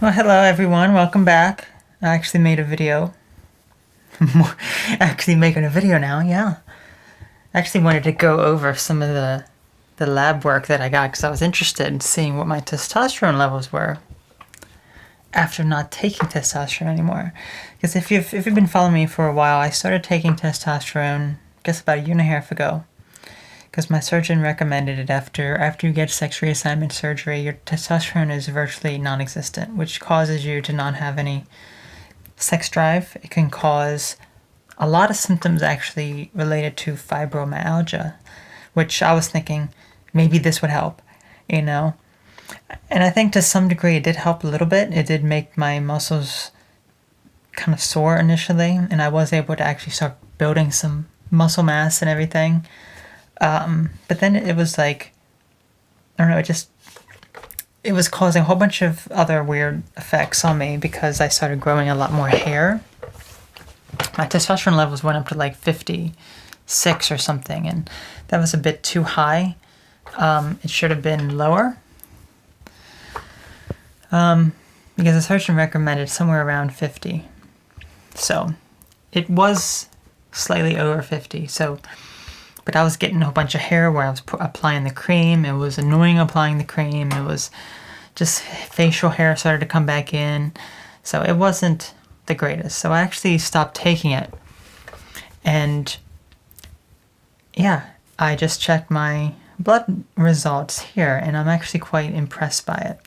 Well, hello everyone, welcome back. I actually made a video. Actually making a video now, yeah. I actually wanted to go over some of the lab work that I got because I was interested in seeing what my testosterone levels were after not taking testosterone anymore. Because if you've been following me for a while, I started taking testosterone, I guess about a year and a half ago. Because my surgeon recommended it after you get sex reassignment surgery, your testosterone is virtually non-existent, which causes you to not have any sex drive. It can cause a lot of symptoms actually related to fibromyalgia, which I was thinking maybe this would help, you know. And I think to some degree it did help a little bit. It did make my muscles kind of sore initially, and I was able to actually start building some muscle mass and everything. But then it was like, I don't know, it was causing a whole bunch of other weird effects on me because I started growing a lot more hair. My testosterone levels went up to like 56 or something, and that was a bit too high. It should have been lower. Because the surgeon recommended somewhere around 50. So it was slightly over 50. But I was getting a whole bunch of hair where I was applying the cream. It was annoying applying the cream. It was just facial hair started to come back in. So it wasn't the greatest. So I actually stopped taking it. And yeah, I just checked my blood results here, and I'm actually quite impressed by it.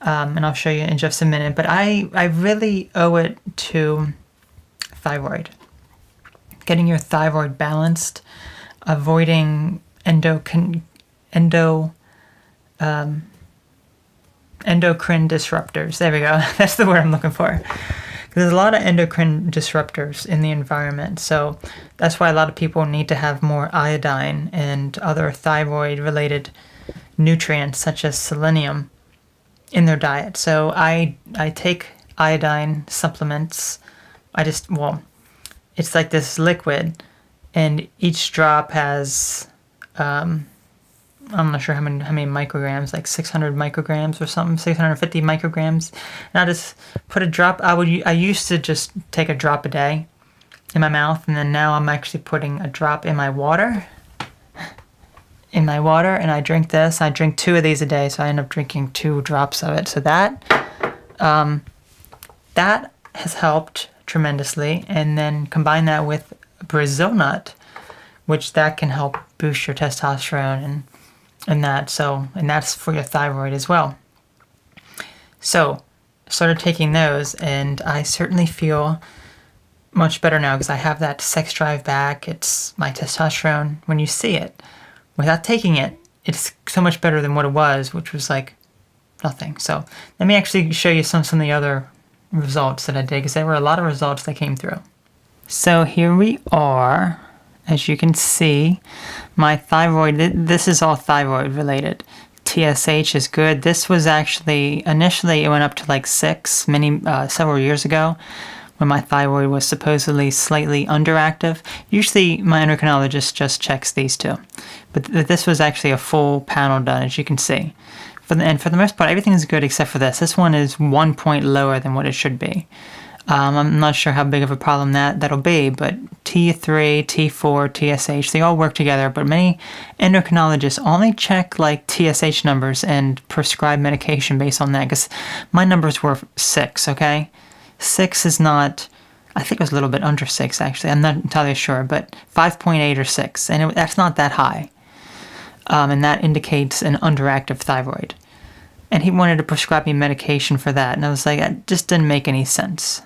And I'll show you in just a minute. But I really owe it to thyroid. Getting your thyroid balanced, avoiding endocrine disruptors. There we go. That's the word I'm looking for. There's a lot of endocrine disruptors in the environment, so that's why a lot of people need to have more iodine and other thyroid-related nutrients such as selenium in their diet. So I take iodine supplements. It's like this liquid, and each drop has, I'm not sure how many micrograms, like 600 micrograms or something, 650 micrograms. And I just put a drop. I used to just take a drop a day in my mouth, and then now I'm actually putting a drop in my water. And I drink this. I drink 2 of these a day, so I end up drinking 2 drops of it. So that has helped tremendously. And then combine that with Brazil nut, which that can help boost your testosterone and that's for your thyroid as well. So I started taking those, and I certainly feel much better now because I have that sex drive back. It's my testosterone. When you see it without taking it, it's so much better than what it was, which was like nothing. So let me actually show you some of the other results that I did, because there were a lot of results that came through. So here we are. As you can see, my thyroid, this is all thyroid related. TSH is good. This was actually, initially it went up to like 6 several years ago when my thyroid was supposedly slightly underactive. Usually my endocrinologist just checks these 2. But this was actually a full panel done, as you can see. For the most part, everything is good except for this. This one is 1 point lower than what it should be. I'm not sure how big of a problem that'll be, but T3, T4, TSH, they all work together, but many endocrinologists only check like TSH numbers and prescribe medication based on that, because my numbers were 6, okay? 6 is not, I think it was a little bit under 6 actually, I'm not entirely sure, but 5.8 or 6, and that's not that high. And that indicates an underactive thyroid. And he wanted to prescribe me medication for that, and I was like, it just didn't make any sense.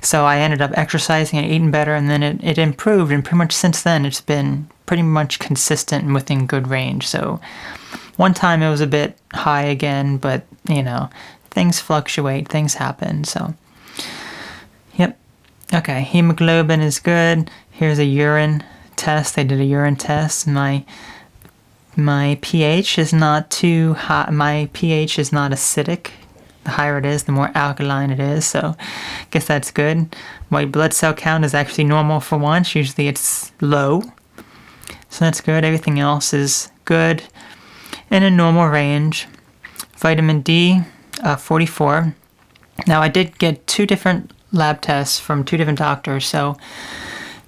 So I ended up exercising and eating better, and then it improved, and pretty much since then it's been pretty much consistent and within good range. So one time it was a bit high again, but you know, things fluctuate, things happen. So yep. Okay, hemoglobin is good. Here's a urine test. They did a urine test, and my pH is not too high. My pH is not acidic. The higher it is, the more alkaline it is, so I guess that's good. White blood cell count is actually normal for once. Usually it's low, so that's good. Everything else is good in a normal range. Vitamin D, 44. Now, I did get 2 different lab tests from 2 different doctors. So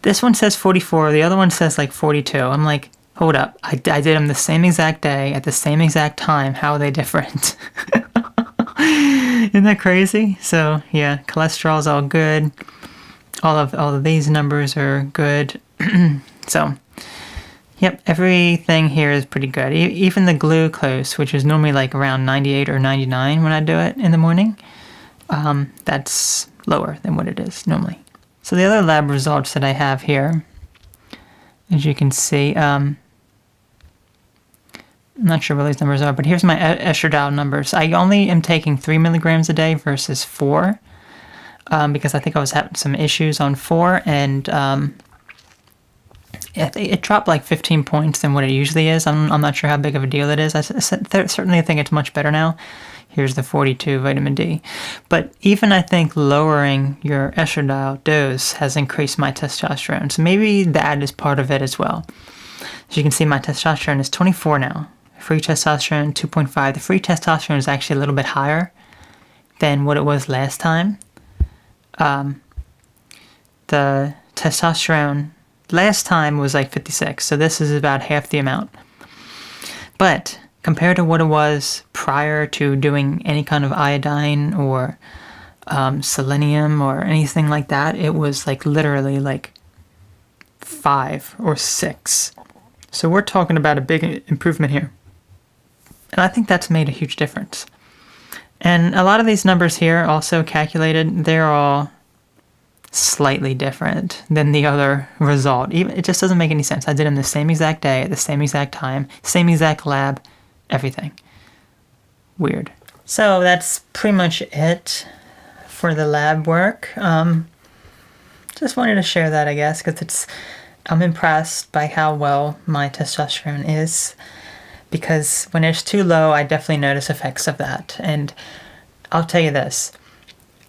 this one says 44. The other one says like 42. I'm like, hold up. I did them the same exact day at the same exact time. How are they different? Isn't that crazy? So yeah, cholesterol's all good. All of these numbers are good. So, yep, everything here is pretty good. Even the glucose, which is normally like around 98 or 99 when I do it in the morning, that's lower than what it is normally. So the other lab results that I have here, as you can see, I'm not sure what these numbers are, but here's my estradiol numbers. I only am taking 3 milligrams a day versus 4, because I think I was having some issues on 4, and it dropped like 15 points than what it usually is. I'm not sure how big of a deal it is. I certainly think it's much better now. Here's the 42 vitamin D. But even I think lowering your estradiol dose has increased my testosterone. So maybe that is part of it as well. As you can see, my testosterone is 24 now. Free testosterone, 2.5. The free testosterone is actually a little bit higher than what it was last time. The testosterone last time was like 56, so this is about half the amount. But compared to what it was prior to doing any kind of iodine or selenium or anything like that, it was like literally like 5 or 6. So we're talking about a big improvement here. And I think that's made a huge difference. And a lot of these numbers here also calculated, they're all slightly different than the other result. It just doesn't make any sense. I did them the same exact day, at the same exact time, same exact lab, everything. Weird. So that's pretty much it for the lab work. Just wanted to share that, I guess, because I'm impressed by how well my testosterone is, because when it's too low, I definitely notice effects of that. And I'll tell you this,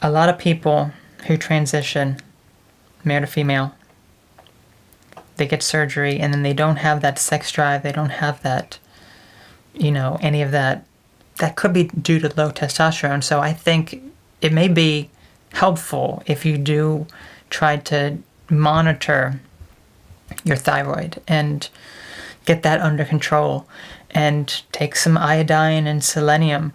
a lot of people who transition male to female, they get surgery and then they don't have that sex drive, they don't have that, any of that. That could be due to low testosterone. So I think it may be helpful if you do try to monitor your thyroid and get that under control and take some iodine and selenium.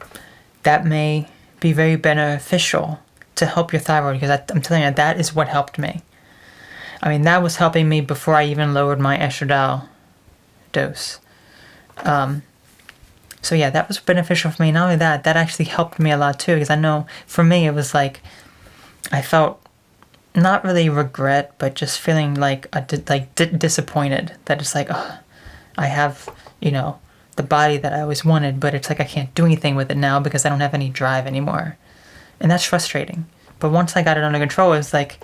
That may be very beneficial to help your thyroid, because I'm telling you, that is what helped me. I mean, that was helping me before I even lowered my estradiol dose. So yeah, that was beneficial for me. Not only that, that actually helped me a lot too, because I know for me it was like, I felt not really regret, but just feeling like disappointed that it's like, oh, I have, the body that I always wanted, but it's like I can't do anything with it now because I don't have any drive anymore. And that's frustrating. But once I got it under control, it's like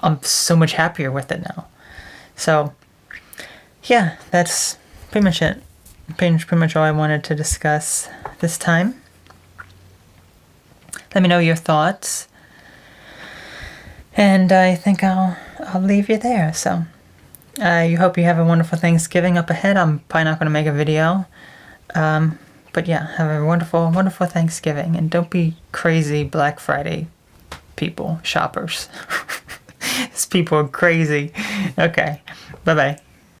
I'm so much happier with it now. So yeah, that's pretty much it. Pretty much all I wanted to discuss this time. Let me know your thoughts. And I think I'll leave you there. So I hope you have a wonderful Thanksgiving up ahead. I'm probably not going to make a video. But yeah, have a wonderful, wonderful Thanksgiving. And don't be crazy Black Friday people, shoppers. These people are crazy. Okay, bye-bye.